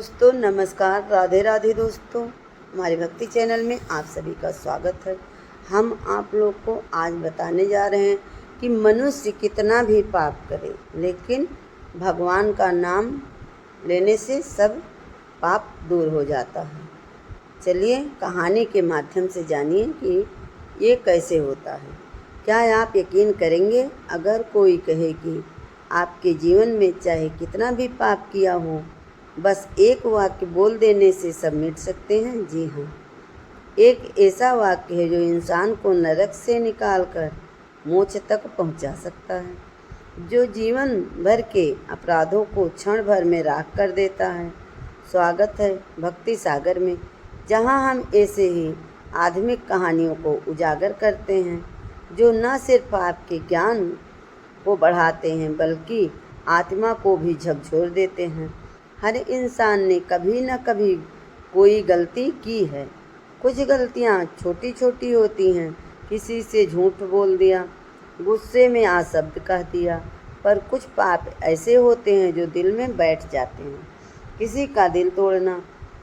दोस्तों नमस्कार, राधे राधे दोस्तों। हमारे भक्ति चैनल में आप सभी का स्वागत है। हम आप लोग को आज बताने जा रहे हैं कि मनुष्य कितना भी पाप करे लेकिन भगवान का नाम लेने से सब पाप दूर हो जाता है। चलिए कहानी के माध्यम से जानिए कि ये कैसे होता है। क्या आप यकीन करेंगे अगर कोई कहे कि आपके जीवन में चाहे कितना भी पाप किया हो, बस एक वाक्य बोल देने से सब मिट सकते हैं? जी हाँ, एक ऐसा वाक्य है जो इंसान को नरक से निकालकर मोक्ष तक पहुंचा सकता है, जो जीवन भर के अपराधों को क्षण भर में राख कर देता है। स्वागत है भक्ति सागर में, जहां हम ऐसे ही आध्यात्मिक कहानियों को उजागर करते हैं जो न सिर्फ आपके ज्ञान को बढ़ाते हैं बल्कि आत्मा को भी झकझोर देते हैं। हर इंसान ने कभी न कभी कोई गलती की है। कुछ गलतियाँ छोटी छोटी होती हैं, किसी से झूठ बोल दिया, गुस्से में अशब्द कह दिया, पर कुछ पाप ऐसे होते हैं जो दिल में बैठ जाते हैं। किसी का दिल तोड़ना,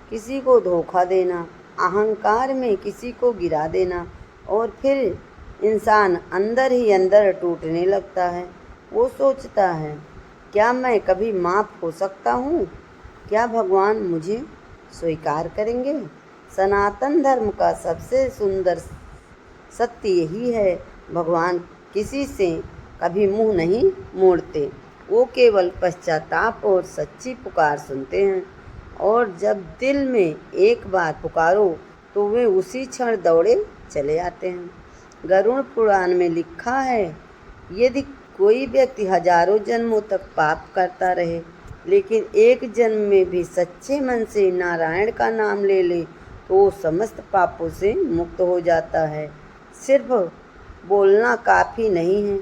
किसी को धोखा देना, अहंकार में किसी को गिरा देना, और फिर इंसान अंदर ही अंदर टूटने लगता है। वो सोचता है, क्या मैं कभी माफ़ हो सकता हूँ? क्या भगवान मुझे स्वीकार करेंगे? सनातन धर्म का सबसे सुंदर सत्य यही है, भगवान किसी से कभी मुंह नहीं मोड़ते। वो केवल पश्चाताप और सच्ची पुकार सुनते हैं, और जब दिल में एक बार पुकारो तो वे उसी क्षण दौड़े चले आते हैं। गरुड़ पुराण में लिखा है, यदि कोई व्यक्ति हजारों जन्मों तक पाप करता रहे लेकिन एक जन्म में भी सच्चे मन से नारायण का नाम ले ले तो वो समस्त पापों से मुक्त हो जाता है। सिर्फ बोलना काफ़ी नहीं है,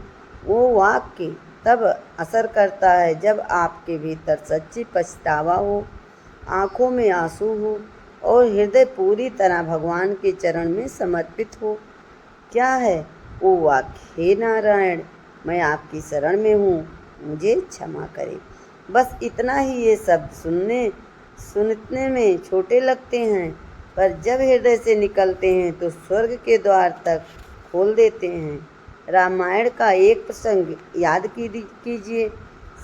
वो वाक्य तब असर करता है जब आपके भीतर सच्ची पछतावा हो, आँखों में आंसू हो और हृदय पूरी तरह भगवान के चरण में समर्पित हो। क्या है वो वाक्य? हे नारायण, मैं आपकी शरण में हूँ, मुझे क्षमा करें। बस इतना ही। ये शब्द सुनने में छोटे लगते हैं, पर जब हृदय से निकलते हैं तो स्वर्ग के द्वार तक खोल देते हैं। रामायण का एक प्रसंग याद कीजिए।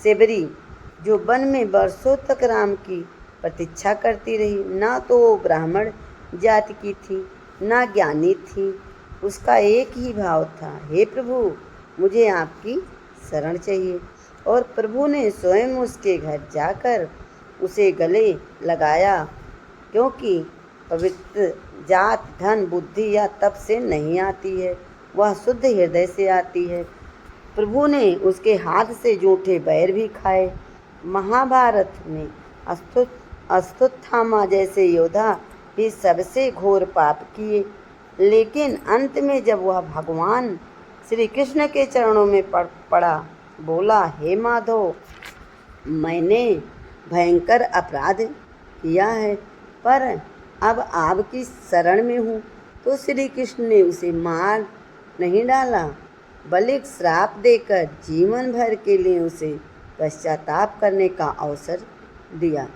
सेबरी, जो वन में बरसों तक राम की प्रतीक्षा करती रही, ना तो वो ब्राह्मण जाति की थी ना ज्ञानी थी। उसका एक ही भाव था, हे प्रभु, मुझे आपकी शरण चाहिए। और प्रभु ने स्वयं उसके घर जाकर उसे गले लगाया, क्योंकि पवित्र जात धन बुद्धि या तप से नहीं आती है, वह शुद्ध हृदय से आती है। प्रभु ने उसके हाथ से जूठे बैर भी खाए। महाभारत में अश्वत्थामा जैसे योद्धा भी सबसे घोर पाप किए, लेकिन अंत में जब वह भगवान श्री कृष्ण के चरणों में पड़ा, बोला, हे माधव, मैंने भयंकर अपराध किया है, पर अब आपकी शरण में हूँ। तो श्री कृष्ण ने उसे मार नहीं डाला, बल्कि श्राप देकर जीवन भर के लिए उसे पश्चाताप करने का अवसर दिया।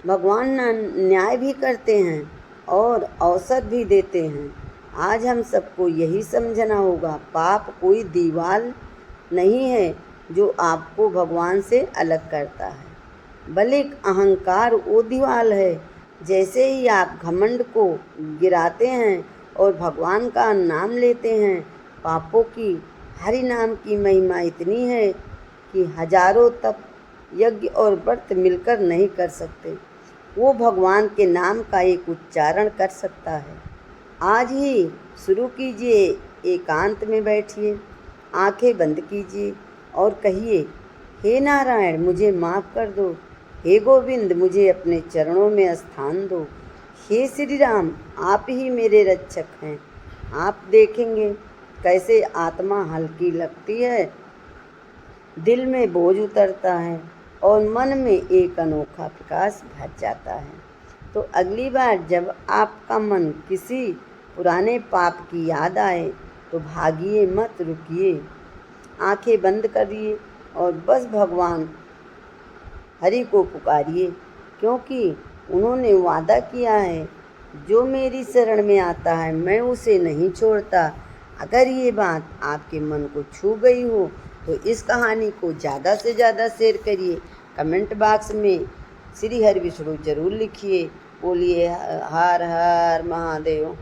भगवान न्याय भी करते हैं और अवसर भी देते हैं। आज हम सबको यही समझना होगा, पाप कोई दीवार नहीं है जो आपको भगवान से अलग करता है, बल्कि अहंकार वो दीवार है। जैसे ही आप घमंड को गिराते हैं और भगवान का नाम लेते हैं, पापों की हरि नाम की महिमा इतनी है कि हजारों तप, यज्ञ और व्रत मिलकर नहीं कर सकते। वो भगवान के नाम का एक उच्चारण कर सकता है। आज ही शुरू कीजिए, एकांत में बैठिए, आंखें बंद कीजिए और कहिए, हे नारायण, मुझे माफ़ कर दो। हे गोविंद, मुझे अपने चरणों में स्थान दो। हे श्री राम, आप ही मेरे रक्षक हैं। आप देखेंगे कैसे आत्मा हल्की लगती है, दिल में बोझ उतरता है और मन में एक अनोखा प्रकाश भर जाता है। तो अगली बार जब आपका मन किसी पुराने पाप की याद आए तो भागिए मत, रुकिए, आंखें बंद करिए और बस भगवान हरि को पुकारिए। क्योंकि उन्होंने वादा किया है, जो मेरी शरण में आता है मैं उसे नहीं छोड़ता। अगर ये बात आपके मन को छू गई हो तो इस कहानी को ज़्यादा से ज़्यादा शेयर करिए। कमेंट बॉक्स में श्री हरि विष्णु जरूर लिखिए। बोलिए हर हर महादेव।